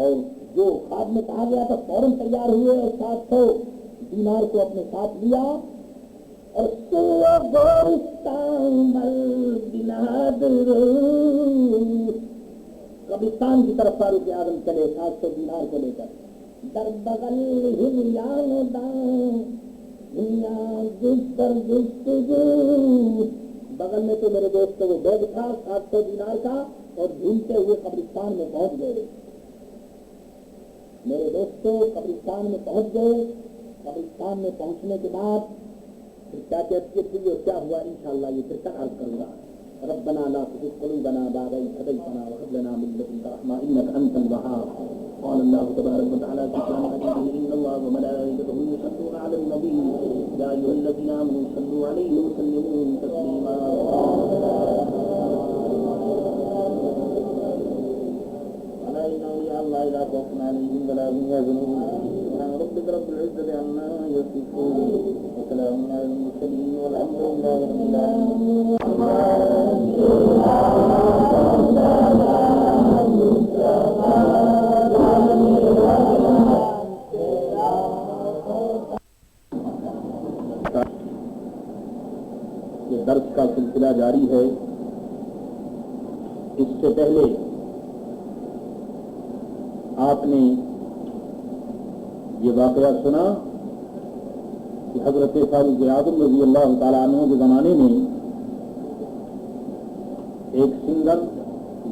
اور جو خواب میں کہا گیا تھا فوراً تیار ہوئے اور 700 دینار کو اپنے ساتھ لیا اور قبرستان کی طرف فاروق اعظم چلے 700 دینار کو لے کر. در بغل ہلیان داں بغل میں تو میرے دوست وہ بیگ تھا 700 دینار کا اور ڈھونڈتے ہوئے قبرستان میں پہنچ گئے. میرے دوستوں قبرستان میں پہنچ گئے. قبرستان میں پہنچنے کے بعد پھر کیا کیفیت ہوئی اور کیا ہوا انشاءاللہ یہ پھر کل عرض کروں گا. ربنا لا تزغ قلوبنا بعد إذ هديتنا وهب لنا من لدنك رحمة إنك أنت الوهاب. قال الله تبارك وتعالى في كلام حديثه إن الله وملائكته يصلون على النبي يا أيها الذين آمنوا صلوا عليه وسلموا تسليما. ألا إن أولياء الله لا خوف عليهم ولا هم يحزنون. سبحان ربك رب العزة عما يصفون وسلام على المرسلين والحمد لله رب العالمين. یہ درس کا سلسلہ جاری ہے. اس سے پہلے آپ نے یہ واقعہ سنا کہ حضرت فاروق اعظم رضی اللہ تعالیٰ عنہ کے زمانے میں ایک سنگر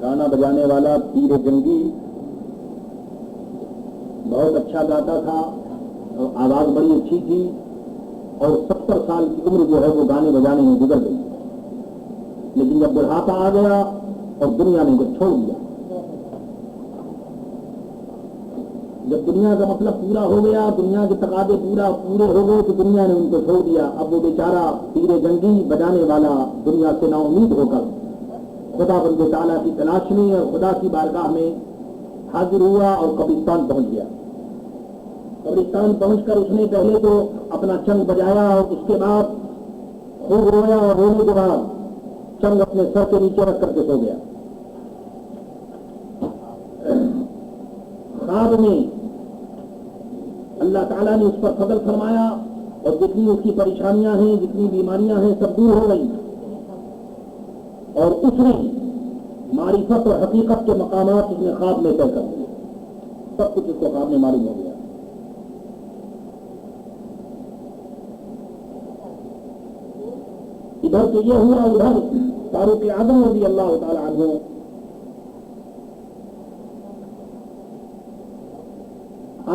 گانا بجانے والا پیر جنگی بہت اچھا گاتا تھا اور آواز بڑی اچھی تھی اور 70 سال کی عمر جو ہے وہ گانے بجانے میں گزر گئی. لیکن جب بڑھاپا آ گیا اور دنیا نے کو چھوڑ دیا. جب دنیا کا مطلب پورا ہو گیا دنیا کے تقاضے پورے ہو گئے تو دنیا نے ان کو چھوڑ دیا. اب وہ بیچارہ پیر جنگی بجانے والا دنیا سے نا امید ہو کر خدا بند تعالیٰ کی تلاش میں اور خدا کی بارگاہ میں حاضر ہوا اور قبرستان پہنچ گیا. قبرستان پہنچ کر اس نے پہلے تو اپنا چنگ بجایا اور اس کے بعد خوب رویا اور رونے کے بعد چنگ اپنے سر کے نیچے رکھ کر کے سو گیا. خواب میں اللہ تعالیٰ نے اس پر فضل فرمایا اور جتنی اس کی پریشانیاں ہیں جتنی بیماریاں ہیں سب دور ہو گئی اور اس نے معرفت اور حقیقت کے مقامات اس نے خواب میں طے کر دیے. سب کچھ اس کو خواب میں معلوم ہو گیا. ادھر تو یہ ہوا ادھر فاروق اعظم رضی اللہ تعالی عنہ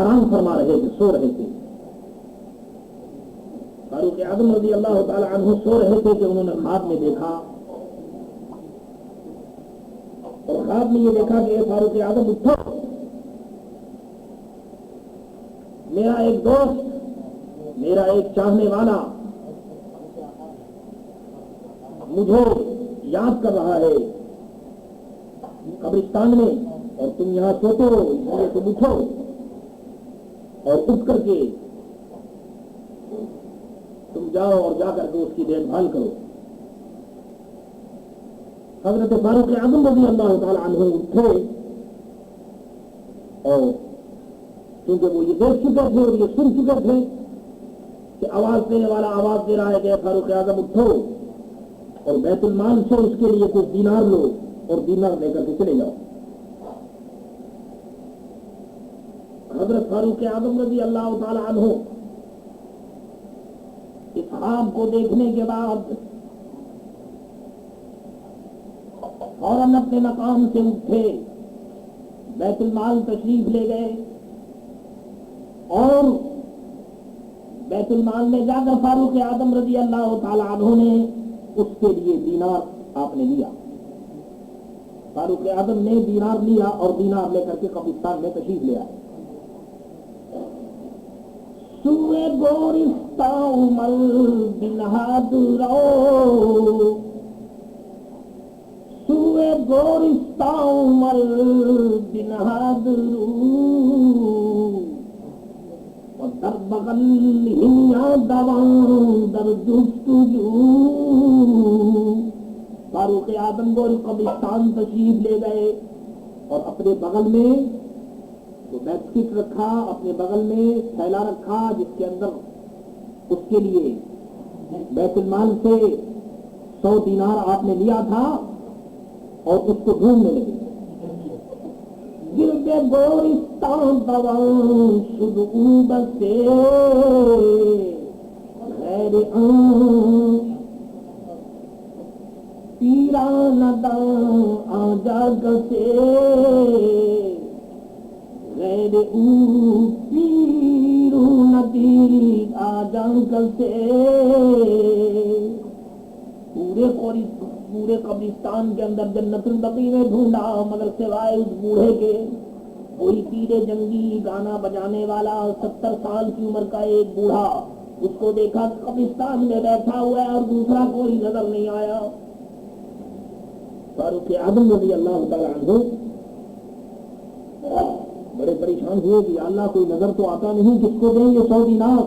آرام فرما رہے تھے سو رہے تھے. فاروق اعظم رضی اللہ تعالی عنہ سو رہے تھے کہ انہوں نے خواب میں دیکھا اور خواب میں یہ دیکھا کہ اے فاروق اعظم اٹھو میرا ایک دوست میرا ایک چاہنے والا مجھے یاد کر رہا ہے قبرستان میں اور تم یہاں سوتے ہو اس لیے تم اٹھو اور اٹھ کر کے تم جاؤ اور جا کر کے اس کی دیکھ بھال کرو. حضرت فاروق اعظم رضی اللہ تعالی عنہ اٹھے اور کیونکہ وہ یہ دیکھ چکے تھے اور یہ سن چکے تھے کہ آواز دینے والا آواز دے رہا ہے کہ فاروق اعظم اٹھو اور بیت المال سے اس کے لیے کچھ دینار لو اور دینار لے کر کے چلے جاؤ. حضرت فاروق اعظم رضی اللہ تعالی عنہ اس خواب کو دیکھنے کے بعد فوراً اپنے مقام سے اٹھے بیت المال تشریف لے گئے اور بیت المال میں جا کر فاروق اعظم رضی اللہ تعالی عنہ نے اس کے لیے دینار آپ نے لیا. فاروق اعظم نے دینار لیا اور دینار لے کر کے قبرستان میں تشریف لے آئے. سوئے گورستان مل بنہادرو سوئے گورستان مل بنہادرو اور در بغل ہنیا دوان در جستجو. فاروق اعظم گور قبرستان تشریف لے گئے اور اپنے بغل میں تو بیک سیٹ رکھا اپنے بغل میں تھیلا رکھا جس کے اندر اس کے لیے بیت المال سے 100 دینار آپ نے لیا تھا اور اس کو ڈھونڈنے لگے. گرد گورستان دوان شدعو بسے غیر پیران دان آجا گسے غیر او پیرو ندی آجا گسے. پورے قبرستان کے اندر جنت البقیع میں ڈھونڈا مگر سوائے اس بوڑھے کے کوئی پیرے جنگی گانا بجانے والا 70 سال کی عمر کا ایک بوڑھا اس کو دیکھا قبرستان میں بیٹھا ہوا ہے اور دوسرا کوئی نظر نہیں آیا. فاروق اعظم رضی اللہ تعالی عنہ بڑے پریشان ہوئے کہ اللہ کوئی نظر تو آتا نہیں, کس کو دیں یہ 100 دینار.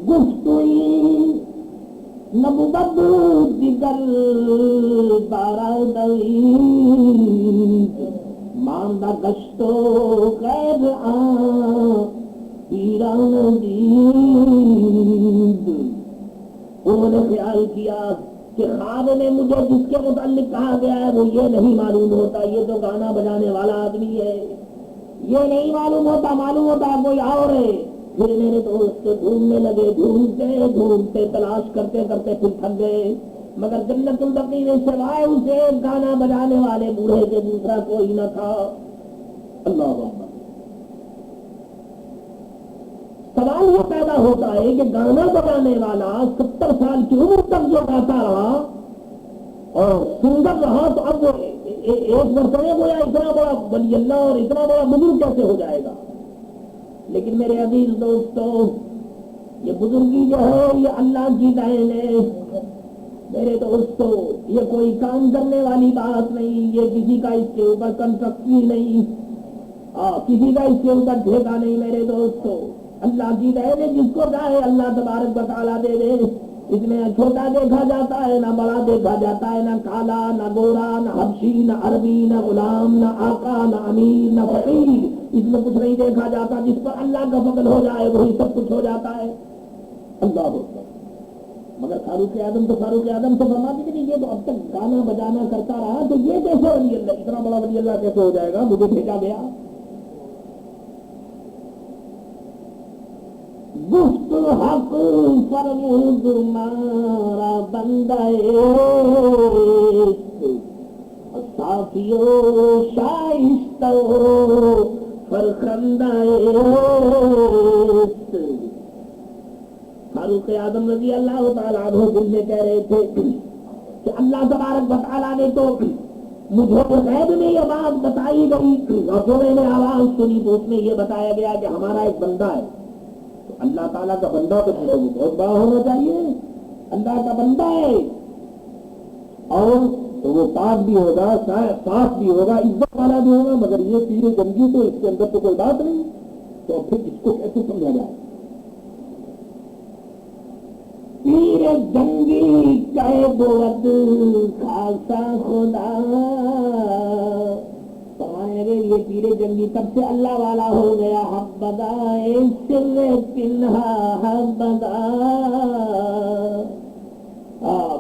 گفتوئی نبوت دیگر بارادی ماندہ گشتو غیر پیران دید. انہوں نے خیال کیا کہ خواب میں مجھے جس کے متعلق کہا گیا ہے وہ یہ نہیں معلوم ہوتا, یہ تو گانا بجانے والا آدمی ہے, یہ نہیں معلوم ہوتا کوئی اور ہے. پھر میرے دوست ڈھونڈنے لگے, ڈھونڈتے تلاش کرتے کرتے پھر تھک گئے مگر جنت البقیع میں سوائے اسے گانا بجانے والے بوڑھے کے دوسرا کوئی نہ تھا. اللہ اکبر. سوال یہ پیدا ہوتا ہے کہ گانا بجانے والا 70 سال کی عمر تک جو گاتا رہا اور سندر رہا تو اب ایک مرتبہ گویا اتنا بڑا ولی اللہ اور اتنا بڑا بزرگ کیسے ہو جائے گا. لیکن میرے عزیز دوستو یہ بزرگی جو ہے یہ اللہ کی دین ہے. میرے دوستو یہ کوئی کام کرنے والی بات نہیں, یہ کسی کا اس کے اوپر کنٹرکٹری نہیں, کسی کا اس کے اوپر ٹھیکا نہیں. میرے دوستو اللہ کی دین ہے, جس کو چاہے اللہ تبارک و تعالیٰ دے دے. اس میں چھوٹا دیکھا جاتا ہے نہ بڑا دیکھا جاتا ہے, نہ کالا نہ گورا نہ حبشی نہ عربی نہ غلام نہ آقا نہ امیر نہ فقیر, اس میں کچھ نہیں دیکھا جاتا. جس پر اللہ کا فضل ہو جائے وہی سب کچھ ہو جاتا ہے. اللہ اکبر. مگر فاروق اعظم تو فرماتے کہ نہیں یہ تو اب تک گانا بجانا کرتا رہا تو یہ کیسے ولی اللہ, اتنا بڑا ولی اللہ کیسے ہو جائے گا, مجھے بھیجا گیا. گفت حق فرمود مارا بندہ صافی و شائستہ فرخندہ. فاروق اعظم رضی اللہ تعالیٰ عنہ دل میں کہہ رہے تھے کہ اللہ تبارک و تعالیٰ نے تو مجھے غیب میں یہ بات بتائی گئی اور جو میں نے آواز سنی تو اس میں یہ بتایا گیا کہ ہمارا ایک بندہ ہے. تو اللہ تعالیٰ کا بندہ تو بہت بڑا ہونا چاہیے, اللہ کا بندہ ہے اور تو وہ پاک بھی ہوگا, صاف بھی ہوگا, عزت والا بھی ہوگا, مگر یہ پیر جنگی تو اس کے اندر تو کوئی بات نہیں. تو پھر اس کو کیسے سمجھا جائے؟ پیر جنگی کہے بود خاصا خدا. یہ پیر جنگی تب سے اللہ والا ہو گیا. حبدا سر پنہا حبدا.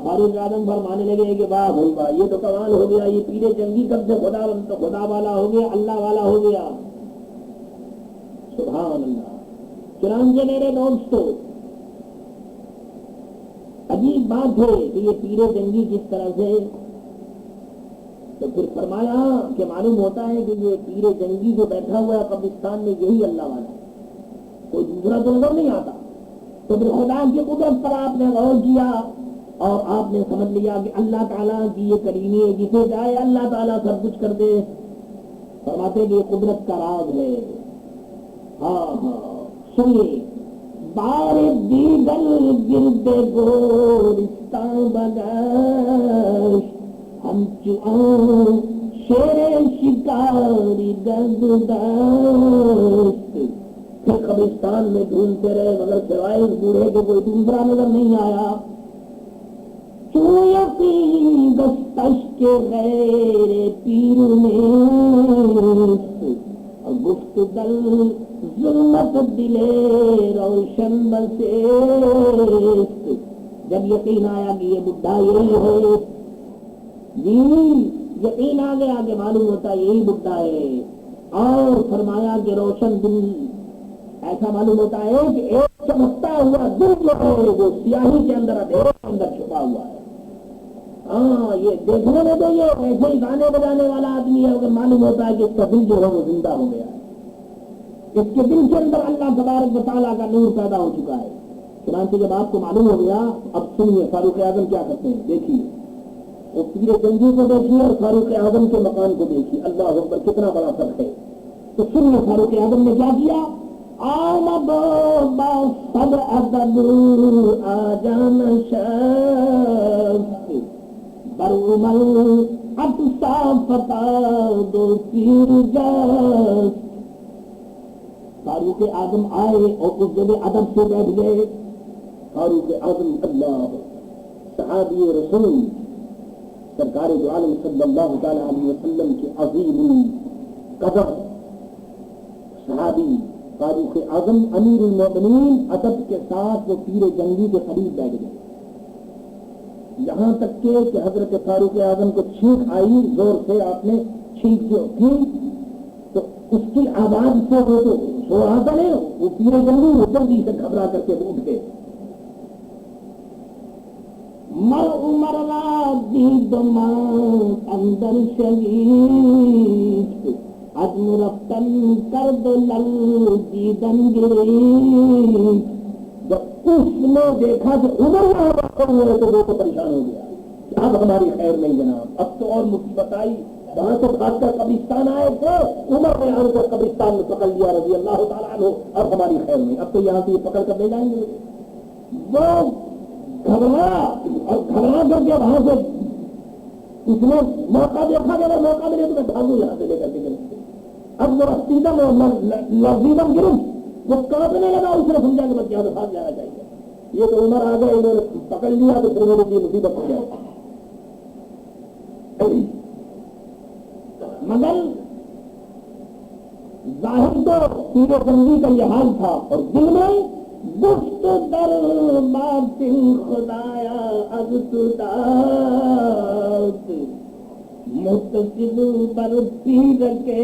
فاروق اعظم فرمانے لگے کہ واہ بھائی واہ, یہ تو کمال ہو گیا, یہ پیر جنگی کب سے خدا والا ہو گیا, اللہ والا ہو گیا. سبحان اللہ. چنانچہ میرے دوستو عجیب بات ہے کہ یہ پیر جنگی کس طرح سے, تو پھر فرمایا کہ معلوم ہوتا ہے کہ یہ پیر جنگی جو بیٹھا ہوا ہے قبرستان میں یہی اللہ والا ہے, کوئی دوسرا تو نظر نہیں آتا. تو پھر خدا کی قدرت پر آپ نے غور کیا اور آپ نے سمجھ لیا کہ اللہ تعالیٰ کی یہ کریمی ہے, جسے چاہے اللہ تعالیٰ سب کچھ کر دے. فرماتے کہ یہ قدرت کا راز ہے. ہاں سنیے. بار دیگر گرد گورستان بگشت ہم چون شیر شکاری گرد دست. پھر قبرستان میں ڈھونڈتے رہے مگر سوائے اس بوڑھے کو کوئی دوسرا نظر نہیں آیا. چون یقین دستش کے غیر پیر میں دل ظلمت دلے روشن بسیست. جب یقین آیا کہ یہ بڈھا یہی ہے، جی یقین آ گیا کہ معلوم ہوتا یہی بڈھا ہے، اور فرمایا کہ روشن دل ایسا معلوم ہوتا ہے کہ ایک چمکتا ہوا دل جو ہے وہ سیاہی کے اندر اندھیرے کے اندر چھپا ہوا ہے. ہاں یہ دیکھنے میں تو یہ ایسے ہی گانے بجانے والا آدمی ہے، اگر معلوم ہوتا ہے کہ اس کا دل جو ہے وہ زندہ ہو گیا ہے، اس کے دل کے اندر اللہ تبارک و تعالیٰ کا نور پیدا ہو چکا ہے. چنانچہ جب آپ کو معلوم ہو گیا، اب سنیے فاروق اعظم کیا کرتے ہیں، دیکھیے وہ پیر گنجی کو دیکھیے اور فاروق اعظم کے مکان کو دیکھیے، اللہ اکبر کتنا بڑا فرق ہے. تو سنیے فاروق اعظم نے کیا کیا، آمد با سب ادب آجان شخص برمل اطسا فتا دو پیر جست. فاروق اعظم آئے اور اس جگہ ادب سے بیٹھ گئے. فاروق اعظم اللہ صحابی رسول سرکار دو عالم صلی اللہ تعالی علیہ وسلم کے عظیم قدر صحابی فاروق اعظم امیر المومنین ادب کے ساتھ وہ پیر جنگی کے قریب بیٹھ گئے. یہاں تک کہ حضرت فاروق اعظم کو چھینک آئی، زور سے آپ نے چھینک جو کی تو اس کی آواز سے وہ تو سو رہا تھا نہیں، وہ پیر جنگی وہ جلدی سے گھبرا کر کے اٹھ گئے. مر عمر را دید ماں اندر شہید عزم رفتن کرد لل دیدن گریز. جب اس نے دیکھا کہ عمر وہاں واقع ہوئے تو وہ تو پریشان ہو گیا کہ اب ہماری خیر نہیں جناب، اب تو اور مصیبت آئی. وہاں سے بھاگ کر قبرستان آئے تھے، عمر نے آن کر قبرستان میں پکڑ لیا رضی اللہ تعالیٰ عنہ، اب ہماری خیر نہیں، اب تو یہاں سے یہ پکڑ کر لے جائیں گے. وہ گھبرا اور گھبرا کر کے وہاں سے اس نے موقع دیکھا کہ اگر موقع ملے تو میں بھاگوں یہاں سے لے کر کے. اب وہ رفتیدم اور لفظیدم گرم وہ کانپنے لگا، اس نے سمجھا کہ بس یہاں سے بھاگ جانا چاہیے. یہ تو عمر آ گئے، انہوں نے پکڑ لیا تو پھر میرے لیے مصیبت ہو جائے. مگر ظاہر تو پیر جنگی کا یہ حال تھا اور دل میں گفت در باطن خدایا از تو داد متصل بر پیر کے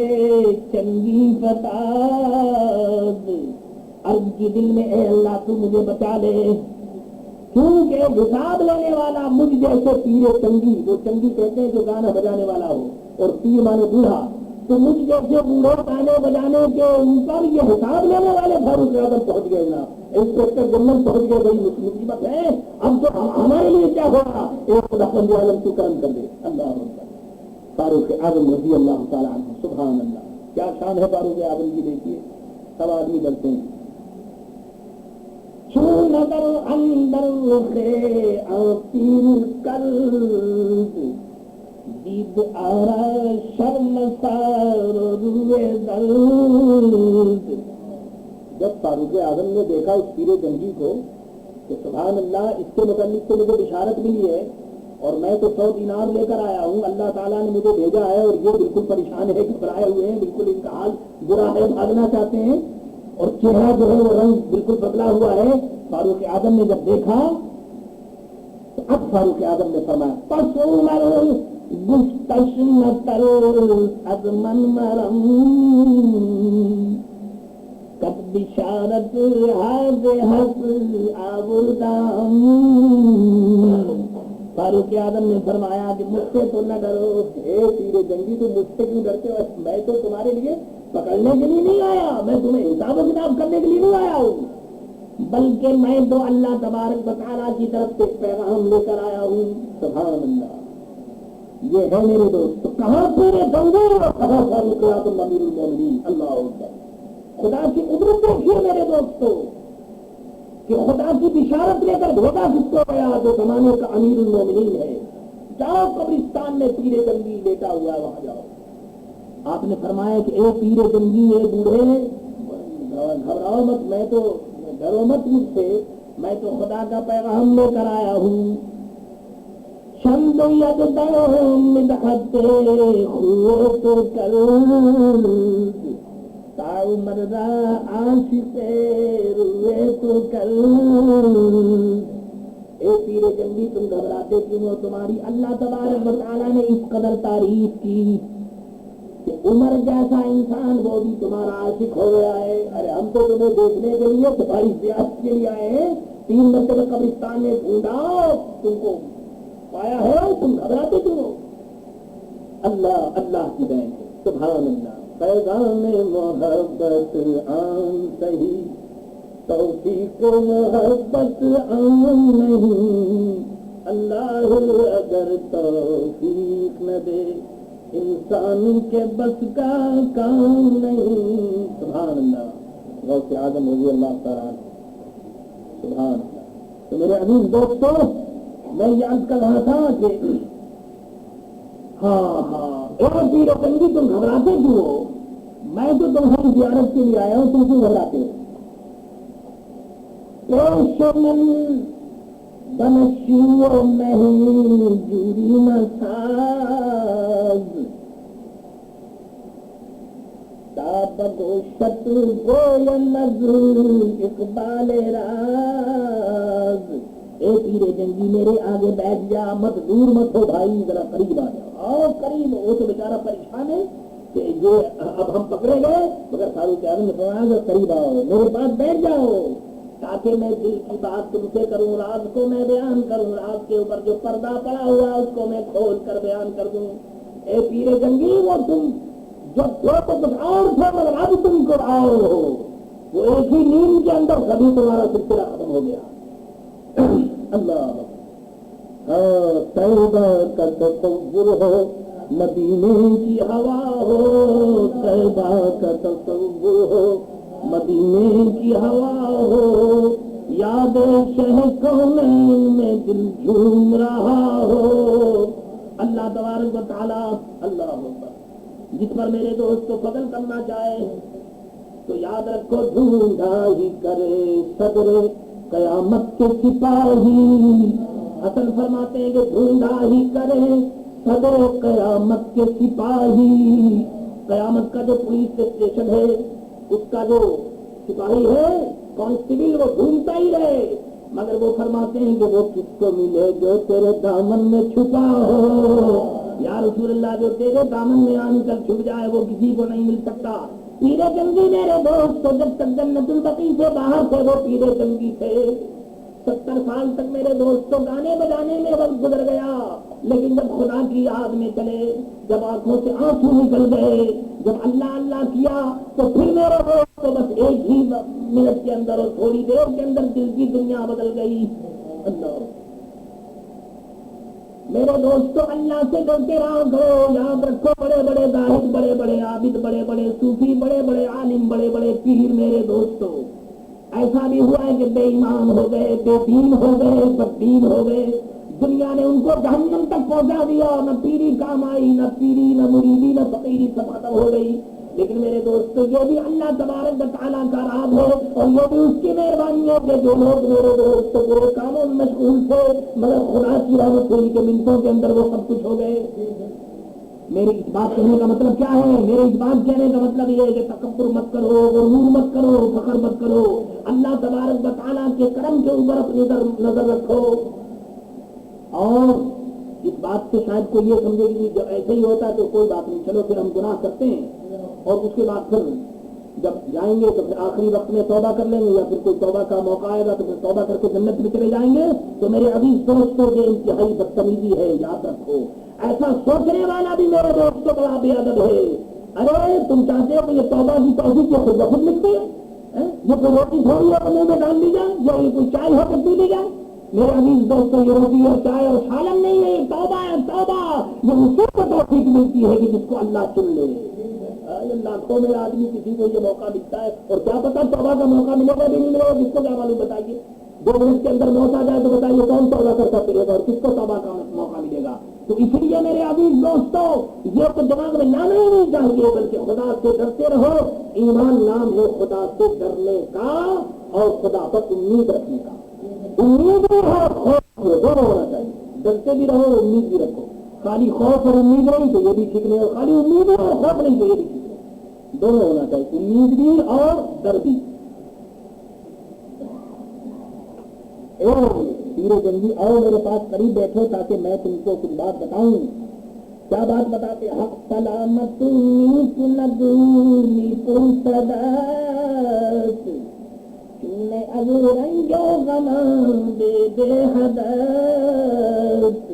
چنگی فتاد. عرض کی دل میں اے اللہ تو مجھے بچا لے، کیونکہ حساب لینے والا مجھ جیسے پیر چنگی، وہ چنگی کہتے ہیں جو گانا بجانے والا ہو، اور پیر مانے بوڑھا، تو مجھ جیسے بوڑھے گانے بجانے کے اوپر یہ حساب لینے والے فاروق اعظم پہنچ گئے نا، انسپیکٹر جنرل پہنچ گئے. بڑی مصیبت ہے، اب تو ہمارے لیے کیا ہوگا، ایک خدا بندے عالم تو کرم کر دے. اللہ اکبر. فاروق اعظم رضی اللہ تعالیٰ عنہ، سبحان اللہ، کیا شان ہے فاروق اعظم کی. دیکھیے سب آدمی ڈرتے ہیں. چون نظر اندر سے پیر قلب دید آرا شرم سار روئے درد. جب فاروق اعظم نے دیکھا اس پیر جنگی کو تو سبحان اللہ، اس کے متعلق تو مجھے بشارت ملی ہے اور میں تو 100 دینار لے کر آیا ہوں، اللہ تعالیٰ نے مجھے بھیجا ہے اور یہ بالکل پریشان ہے، گھبرائے ہوئے ہیں، بالکل ان کا حال برا ہے، بھاگنا چاہتے ہیں اور چہرہ جو ہے وہ رنگ بالکل بدلا ہوا ہے. فاروق اعظم نے جب دیکھا تو اب فاروق اعظم نے فرمایا پس عمر گفتش نتر از من مرم کب بشارت حاض حس آوردام. فاروق اعظم نے فرمایا کہ مجھ سے تو نہ ڈرو، اے پیر جنگی تو مجھ سے کیوں ڈرتے ہو، میں تو تمہارے لیے پکڑنے کے لیے نہیں آیا، میں تمہیں حساب و کتاب کرنے کے لیے نہیں آیا ہوں، بلکہ میں تو اللہ تبارک و تعالیٰ کی طرف سے پیغام لے کر آیا ہوں. سبحان اللہ. یہ ہے میرے دوست، تو کہاں پورے جنگی اور کہاں فاروق اعظم امیر المومنین. اللہ اکبر. خدا کی قدرت دیکھیے میرے دوستو کہ خدا کی بشارت لے کر بھیجا کس کو گیا جو زمانے کا امیر المومنین ہے. جاؤ قبرستان میں پیر جنگی لیٹا ہوا ہے، وہاں جاؤ. آپ نے فرمایا کہ اے پیر جنگی، اے بوڑھے، گھبراؤ مت، میں تو ڈرو مت مجھ سے، میں تو خدا کا پیغام لے کر آیا ہوں. چند ید مدحت خوت کرد مردہ عاشق روئے تو کل، اے پیر جنگی تم گھبراتے کیوں ہو؟ تمہاری اللہ تبارک و تعالیٰ نے اس قدر تعریف کی کہ عمر جیسا انسان وہ بھی تمہارا عاشق ہو گیا ہے۔ ارے ہم تو تمہیں دیکھنے کے لیے تمہاری زیارت کے لیے آئے ہیں، 3 مرتبہ قبرستان میں ڈھونڈا تم کو پایا ہے، تم گھبراتے کیوں ہو؟ اللہ اللہ کی دین ہے، سبحان اللہ۔ پیغام محبت عام صحیح، توفیق محبت عام نہیں، اللہ اگر توفیق نہ دے انسان کے بس کا کام نہیں۔ سبحان اللہ، غوث اعظم رضی اللہ تعالیٰ عنہ، سبحان اللہ۔ تو میرے عزیز دوستو، میں یہ عرض کر رہا تھا کہ ہاں پیر جنگی تم گھبراتے کیوں ہو؟ میں تو تمہاری زیارت کے لیے آیا ہوں، تم کیوں گھبراتے ہو؟ من بنشیو نہیں جوری مساز، تاب گوشت گوی نظر اقبال راز۔ اے پیر جنگی میرے آگے بیٹھ جا، مت دور مت ہو بھائی، ذرا قریب آ جاؤ، آؤ قریب۔ وہ تو بیچارہ پریشان ہے کہ یہ اب ہم پکڑے گئے، مگر فاروق اعظم نے فرمایا قریب آؤ، میرے پاس بیٹھ جاؤ، تاکہ میں دل کی بات تم سے کروں، راز کو میں بیان کروں، راز کے اوپر جو پردہ پڑا ہوا اس کو میں کھول کر بیان کر دوں۔ اے پیر جنگی، وہ تم جو تھے تو کچھ اور تھے، مگر اب تم کو اور ہو، وہ ایک ہی نیند کے اندر سبھی تمہارا سلسلہ ختم ہو گیا۔ اللہ توبہ کا تصور ہو، مدینے کی ہوا ہو، توبہ کا تصور ہو، مدینے کی ہوا ہو، یاد شہ کونین میں دل جھوم رہا ہو۔ اللہ تبارک و تعالی اللہ اکبر جس پر میرے دوست کو فضل کرنا چاہے تو یاد رکھو ڈھونڈا ہی کرے صدر قیامت کے سپاہی۔ حسن فرماتے ہیں کہ ڈھونڈا ہی کرے صدر قیامت کے سپاہی۔ قیامت کا جو پولیس اسٹیشن ہے اس کا جو سپاہی ہے کانسٹیبل، وہ ڈھونڈتا ہی رہے، مگر وہ فرماتے ہیں کہ وہ کس کو ملے جو تیرے دامن میں چھپا ہو۔ یا رسول اللہ، جو تیرے دامن میں آن کر چھپ جائے وہ کسی کو نہیں مل سکتا۔ پیر جنگی میرے دوست تو جب تک جنت البقیع سے باہر تھے وہ پیر جنگی تھے۔ 70 سال تک میرے دوست تو گانے بجانے میں وقت گزر گیا، لیکن جب خدا کی یاد میں چلے، جب آنکھوں سے آنسو نکل گئے، جب اللہ اللہ کیا تو پھر میرے دوست تو بس ایک ہی منٹ کے اندر اور تھوڑی دیر کے اندر دل کی دنیا بدل گئی۔ اللہ میرے دوستو، اللہ سے ڈرتے رہا کرو۔ یاد رکھو، بڑے بڑے زاہد، بڑے بڑے عابد، بڑے بڑے صوفی، بڑے بڑے عالم، بڑے بڑے پیر میرے دوستو ایسا بھی ہوا ہے کہ بے ایمان ہو گئے، بے دین ہو گئے، بددین ہو گئے، دنیا نے ان کو جہنم تک پہنچا دیا، نہ پیری کام آئی، نہ پیری، نہ مریدی، نہ فقیری، سب ختم ہو گئی۔ لیکن میرے دوستو یہ بھی اللہ تبارک و تعالیٰ کا راز ہے، اور یہ بھی اس کی مہربانی ہے کہ جو لوگ میرے دوست پورے کاموں میں مشغول تھے مگر خدا کی رحمت ہوئی کہ منٹوں کے اندر وہ سب کچھ ہو گئے۔ میری اس بات کہنے کا مطلب کیا ہے؟ میرے اس بات کہنے کا مطلب یہ ہے کہ تکبر مت کرو، غرور مت کرو، فخر مت کرو، اللہ تبارک و تعالیٰ کے کرم کے اوپر اپنی نظر رکھو۔ اور اس بات سے شاید کوئی یہ سمجھے کہ جب ایسے ہی ہوتا ہے تو کوئی بات نہیں، چلو پھر ہم گناہ کرتے ہیں اور اس کے بعد پھر جب جائیں گے تو پھر آخری وقت میں توبہ کر لیں گے، یا پھر کوئی توبہ کا موقع آئے گا تو پھر توبہ کر کے جنت میں چلے جائیں گے۔ تو میرے عزیز دوستوں، یہ انتہائی بدتمیزی ہے، یاد رکھو۔ ایسا سوچنے والا بھی میرے دوستوں بڑا بے ادب ہے۔ ارے تم چاہتے ہو کہ یہ توبہ کی توفیق خود بخود ملتی ہے؟ یہ کوئی روٹی تھوڑی ہے منہ میں ڈال دی جائے، یا یہ کوئی چائے ہو کر پی لی جائے؟ میرے عزیز دوستوں، یہ روٹی اور چائے اور سالن نہیں ہے، یہ توبہ ہے، توبہ۔ یہ اسی کو توفیق ملتی ہے کہ جس کو اللہ چن لے۔ لاکھوں میں آدمی کسی کو یہ موقع ملتا ہے، اور کیا پتا توبہ کا موقع ملے گا بھی نہیں ملے گا، جس کو کیا معلوم؟ بتائیے 2 منٹ کے اندر موت آ جائے تو بتائیے کون توبہ کرتا پھرے گا اور کس کو توبہ کا موقع ملے گا؟ تو اس لیے میرے عزیز دوستو، یہ تو دماغ میں لانا ہی نہیں چاہیے، بلکہ خدا سے ڈرتے رہو۔ ایمان نام ہے خدا سے ڈرنے کا اور خدا پر امید رکھنے کا۔ امید بھی ہو، خوف دونوں ہونا چاہیے، ڈرتے بھی رہو، امید بھی رکھو۔ خالی خوف اور امید نہیں تو یہ بھی ٹھیک نہیں، اور خالی امید اور خوف نہیں تو یہ بھی ٹھیک نہیں۔ دونوں ہونا چاہیے، امید بھی اور ڈر بھی۔ پیر جنگی آؤ میرے پاس قریب بیٹھو تاکہ میں تم کو کچھ بات بتاؤں۔ کیا بات بتاتے؟ حق سلامت نگونی پرسدت چونے از رنگ و غمان بے بے حدت۔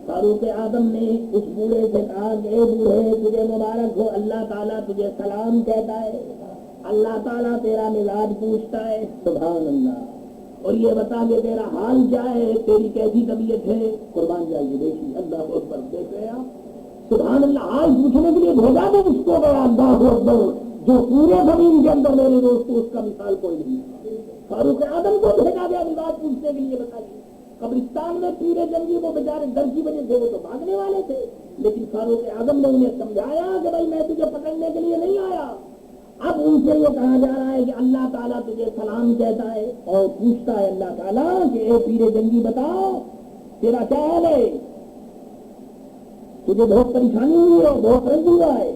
فاروق اعظم نے اس بوڑھے سے کہا کہ اے بوڑھے تجھے مبارک ہو، اللہ تعالیٰ تجھے سلام کہتا ہے، اللہ تعالیٰ تیرا مزاج پوچھتا ہے۔ سبحان اللہ۔ اور یہ بتا کہ تیرا حال کیا ہے، تیری کیسی طبیعت ہے؟ قربان جائیے دیکھیے، اللہ اکبر، دیکھ رہے آپ سبحان اللہ، حال پوچھنے کے لیے بھیجا تو اس کو گیا، اللہ اکبر، جو پورے زمین کے اندر میرے دوست اس کا مثال کوئی نہیں۔ فاروق اعظم کو بھیجا گیا مزاج پوچھنے کے لیے۔ بتائیے قبرستان میں پیر جنگی وہ بیچارے ڈر کی وجہ سے وہ تو بھاگنے والے تھے، لیکن فاروق اعظم نے انہیں سمجھایا کہ بھائی میں تجھے پکڑنے کے لیے نہیں آیا۔ اب ان سے یہ کہا جا رہا ہے کہ اللہ تعالیٰ تجھے سلام کہتا ہے اور پوچھتا ہے اللہ تعالیٰ کہ اے پیر جنگی بتاؤ تیرا کیا حال ہے، تجھے بہت پریشانی ہوئی ہے، بہت رنج ہوا ہے۔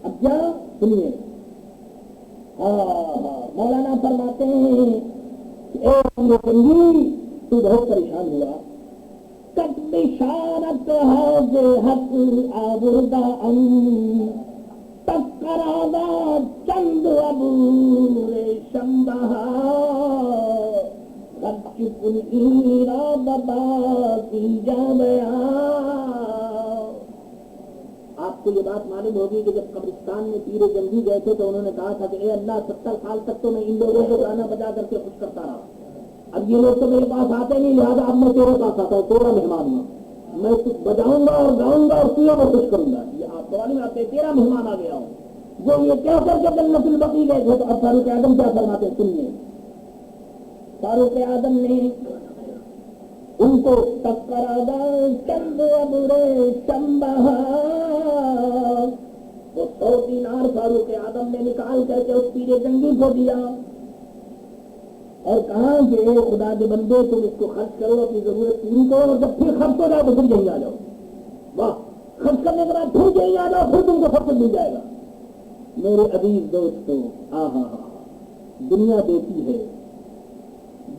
اب کیا سنیے، مولانا فرماتے ہیں اے پیر جنگی تو بہت پریشان ہوا، کٹ بشارت حاض حق آوردہ تکرادہ چند عبور شمبہ خط کن ایراد باقی جابیا۔ آپ کو یہ بات معلوم ہوگی کہ جب قبرستان میں پیر جنگی گئے تھے تو انہوں نے کہا تھا کہ اے اللہ 70 سال تک تو میں ان لوگوں کو گانا بجا کر کے خوش کرتا رہا، اب یہ لوگ تو میرے پاس آتے نہیں، لہٰذا اب میں تیرے پاس آتا ہوں، تیرا مہمان ہوں، میں کچھ بجاؤں گا اور گاؤں گا اور تیروں کو خوش کروں گا۔ یہ آپ کو معلوم آتے تیرا مہمان آ گیا ہوں، جو یہ کہہ کر کے جنت البقیع گئے تھے۔ تو اب فاروق اعظم کیا فرماتے ہیں سنیے، فاروق اعظم نے ان کو تکرادہ چند عبور شمبہ، وہ 100 دینار فاروق اعظم نے نکال کر کے اس پیر جنگی کو دیا اور کہا کہ اے خدا کے بندے تم اس کو خرچ کرو، اپنی ضرورت پوری کرو، اور جب پھر خرچ ہو جائے تو پھر یہی آ جاؤ۔ واہ، خرچ کرنے کے بعد پھر یہی آ جاؤ، پھر تم کو سب کچھ مل جائے گا۔ میرے عزیز دوستوں، دنیا دیتی ہے،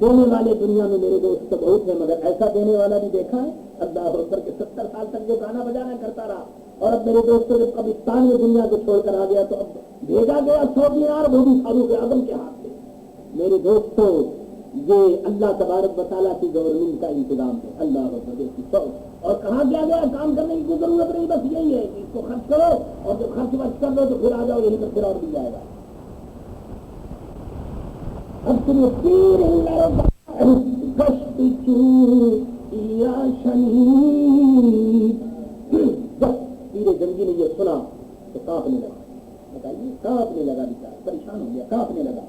دینے والے دنیا میں میرے دوست تو بہت ہیں، مگر ایسا دینے والا بھی دیکھا ہے؟ اللہ اکبر کے 70 سال تک جو گانا بجانا کرتا رہا اور اب میرے دوستوں جب قبرستان میں دنیا کو چھوڑ کر آ گیا تو اب بھیجا گیا 100 دینار، وہ بھی فاروق اعظم کے ہاتھ سے۔ میرے دوستوں یہ اللہ تبارک و تعالیٰ کی گورنمنٹ کا انتظام ہے، اللہ اکبر۔ اور کہاں کیا گیا، کام کرنے کی کوئی ضرورت نہیں، بس یہی ہے کہ اس کو خرچ کرو اور جب خرچ ورچ کر لو تو پھر آ جاؤ، یہی پر پھر اور بھی جائے گا۔ اب سنو، پیر کشت چویا شنید، جب پیر جنگی نے یہ سنا تو کانپنے لگا۔ بتائیے، کانپنے لگا، بیچارہ پریشان ہو گیا، کانپنے لگا۔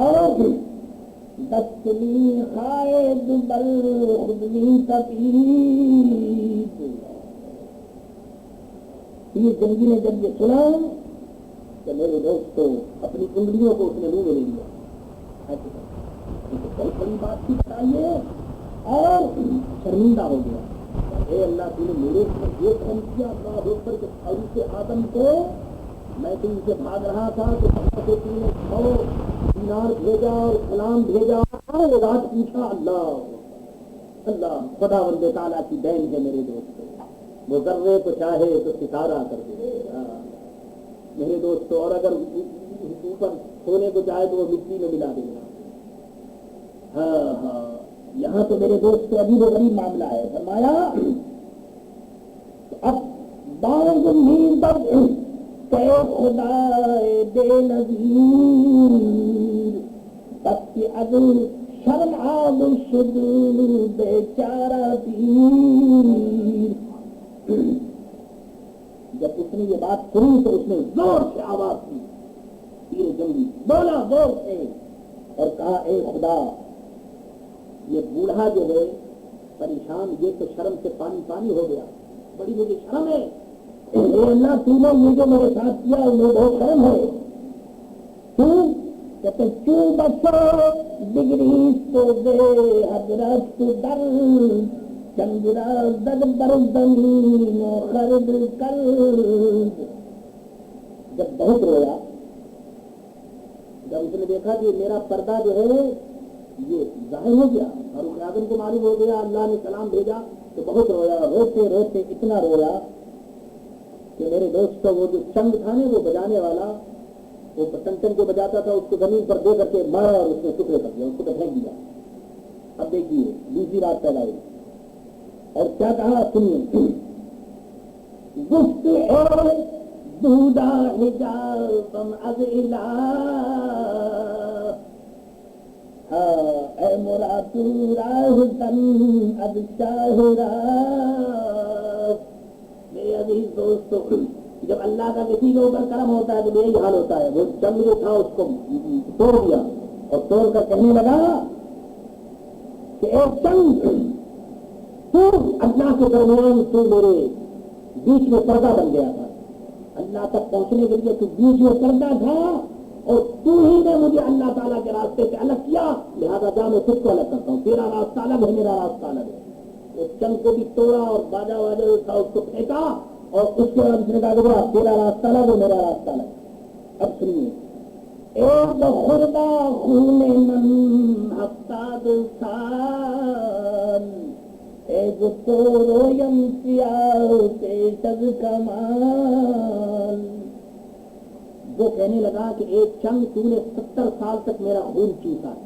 اور دستنی خائد بل خدنی تفید، پیر جنگی نے جب یہ سنا کہ میرے دوستو اپنی انگلیوں کو اس نے منہ میں لے لیا، بہت بڑی بات تھی بتائیے، اور شرمندہ ہو گیا۔ اے اللہ تو نے میرے اوپر یہ کرم کیا، اللہ اکبر کے فاروق اعظم کو میں تم سے بھاگ رہا تھا تو تم نے 100 دینار بھیجا اور سلام بھیجا، وہ رات پوچھا۔ اللہ اللہ، خدا بند تعالیٰ کی دین ہے میرے دوستو، وہ ذرے کو چاہے تو ستارہ کر دے میرے دوستو، اور اگر اوپر سونے کو چاہے تو وہ مٹی میں ملا دے گا۔ یہاں تو میرے دوست عجیب و غریب معاملہ ہے۔ فرمایا اب بانگ نیند کہ خدا بے نظیر تب از شرم آب شد بیچارہ پیر۔ جب اس نے یہ بات سنی تو اس نے زور سے آواز کی، پیر جنگی بولا زور سے اور کہا اے خدا، یہ بوڑھا جو ہے پریشان، یہ تو شرم سے پانی پانی ہو گیا، بڑی مجھے شرم ہے۔ اے اللہ تو نے یہ جو میرے ساتھ کیا مجھے بہت شرم ہے۔ کیوں؟ کہتے کیوں بچو ڈگری تو دے حضرت در چنگرا زد بر زمین و خرد کر. جب بہت رویا، جب اس نے دیکھا کہ میرا پردہ جو ہے یہ ظاہر ہو گیا، فاروق اعظم کو معلوم ہو گیا، اللہ نے سلام بھیجا، تو بہت رویا، روتے روتے اتنا رویا کہ میرے دوست کو وہ جو چنگ تھا نا وہ بجانے والا، وہ ٹن کو بجاتا تھا، اس کو زمین پر دے کر کے مارا اور اس نے ٹکڑے کر دیا، اس کو تو پھینک دیا. اب دیکھیے دوسری بات پیدا ہوئی اور کیا کہا سنیے. گفت اے دودا حجابم از الہ، اے مراد راہ تن از شاہ راہ. میرے عزیز دوستو، جب اللہ کا کسی کے اوپر کرم ہوتا ہے تو یہی حال ہوتا ہے. وہ چنگ جو تھا اس کو توڑ دیا اور توڑ کر کہنے لگا کہ اے چنگ، تو اللہ کے درمیان تو میرے بیچ میں پردہ بن گیا تھا، اللہ تک پہنچنے کے لیے تو بیچ میں پردہ تھا، اور تو ہی نے مجھے اللہ تعالیٰ کے راستے سے الگ کیا، لہذا جا میں خود کو الگ کرتا ہوں، تیرا راستہ الگ ہے، میرا راستہ الگ ہے. اس چنگ کو بھی توڑا اور باجا واجا تھا اس کو پھینکا، اور اس کے بعد اس نے کہا تیرا راستہ الگ ہے، میرا راستہ الگ. اب سنیے. ایک خردہ خون من ہفتاد سال، ایک تو رویم سیاہ پیش از کمال. وہ کہنے لگا کہ ایک چنگ تو نے 70 سال تک میرا خون چوسا ہے،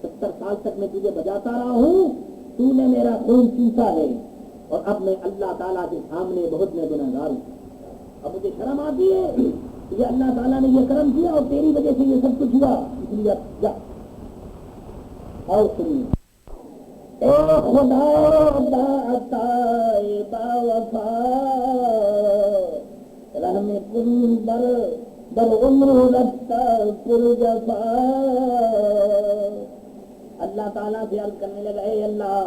70 سال تک میں تجھے بجاتا رہا ہوں، تو نے میرا خون چوسا ہے، اور اب میں اللہ تعالیٰ کے سامنے بہت میں گنہگار ہوں. اب مجھے شرم آتی ہے، یہ اللہ تعالیٰ نے یہ کرم کیا اور تیری وجہ سے یہ سب کچھ ہوا، اس لیے جا. اور سنیے. اے خدا با عطا با وفا، رحم کن بر عمر رکھتا پر جفا. اللہ تعالیٰ سے عرض کرنے لگا، اے اللہ،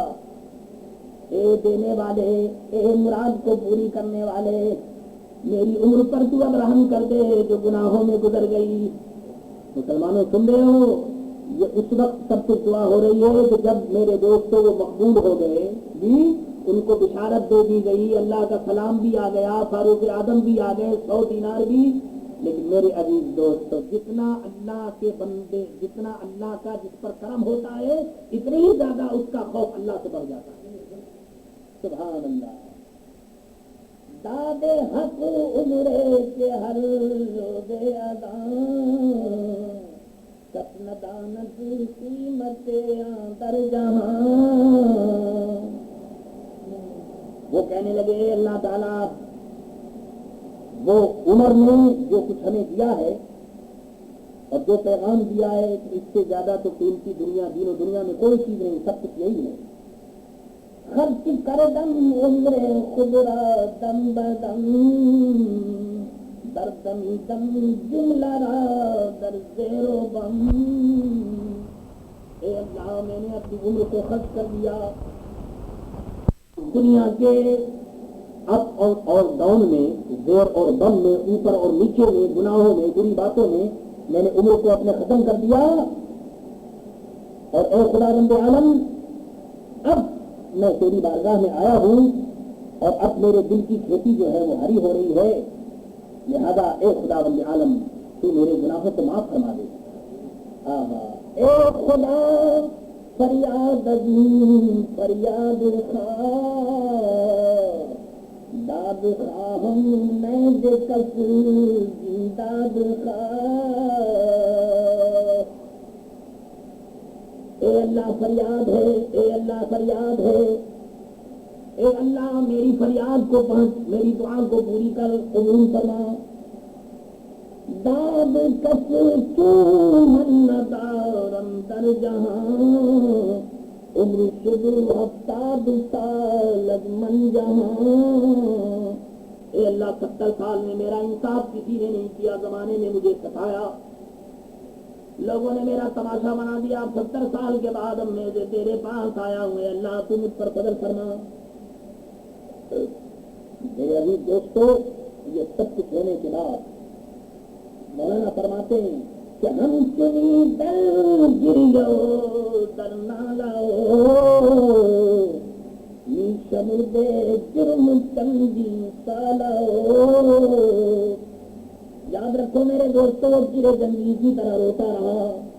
اے دینے والے، اے مراد کو پوری کرنے والے، میری عمر پر تو اب رحم کر دے جو گناہوں میں گزر گئی. مسلمانوں سن رہے ہو، یہ اس وقت سب کچھ دعا ہو رہی ہے کہ جب میرے دوستوں وہ مقبول ہو گئے بھی، ان کو بشارت دے دی گئی، اللہ کا سلام بھی آ گیا، فاروق اعظم بھی آ گئے، 100 دینار بھی. لیکن میرے عزیز دوستو، جتنا اللہ کے بندے، جتنا اللہ کا جس پر کرم ہوتا ہے، اتنے ہی زیادہ اس کا خوف اللہ سے بڑھ جاتا ہے. سبحان اللہ. داد حق عمرے کے ہر روز اذان، کفن دانت قیمت در جہاں. وہ کہنے لگے اللہ تعالیٰ، وہ عمر نے جو کچھ ہمیں دیا ہے اور جو پیغام دیا ہے، اس سے زیادہ تو قیمتی دنیا، دین و دنیا میں کوئی چیز نہیں، سب کچھ یہی ہے. خرچ کر دم عمر خود را دم بدم، در دمی دم جملہ را در زیر و بم. اے اللہ، میں نے اپنی عمر کو خرچ کر دیا دنیا کے اپ اور ڈاؤن میں، زیر اور بم میں، اوپر اور نیچے میں، گناہوں میں، بری باتوں میں نے عمر کو اپنے ختم کر دیا. اور اے خدا رب عالم، اب میں تیری بارگاہ میں آیا ہوں اور اب میرے دل کی کھیتی جو ہے وہ ہری ہو رہی ہے، لہذا اے خدا رب عالم تو میرے گناہوں کو معاف فرما دے. اے خدا فریاد ازیں فریاد خواہ، داد خواہم میں دے کس داد خواہ. اے اللہ فریاد ہے، اے اللہ فریاد ہے، اے اللہ میری فریاد کو پہنچ، میری دعا کو پوری کر، قبول فرما. داد کس کیوں من دارم در جہاں، عمر شد ہفتاد سال از من جہاں. اے اللہ 70 سال میں میرا انصاف کسی نے نہیں کیا، زمانے نے مجھے ستایا، لوگوں نے میرا تماشا بنا دیا. 70 سال کے بعد اب میں تیرے پاس آیا ہوں، اللہ تو مجھ پر فضل فرما. میرے عزیز دوستو، یہ سب کچھ ہونے کے بعد مولانا فرماتے ہیں کہ ہم چنی دل گریو در نالا، شمد جرم تنگی سالہ. یاد رکھو میرے دوستو، پیر جنگی کی طرح روتا رہا.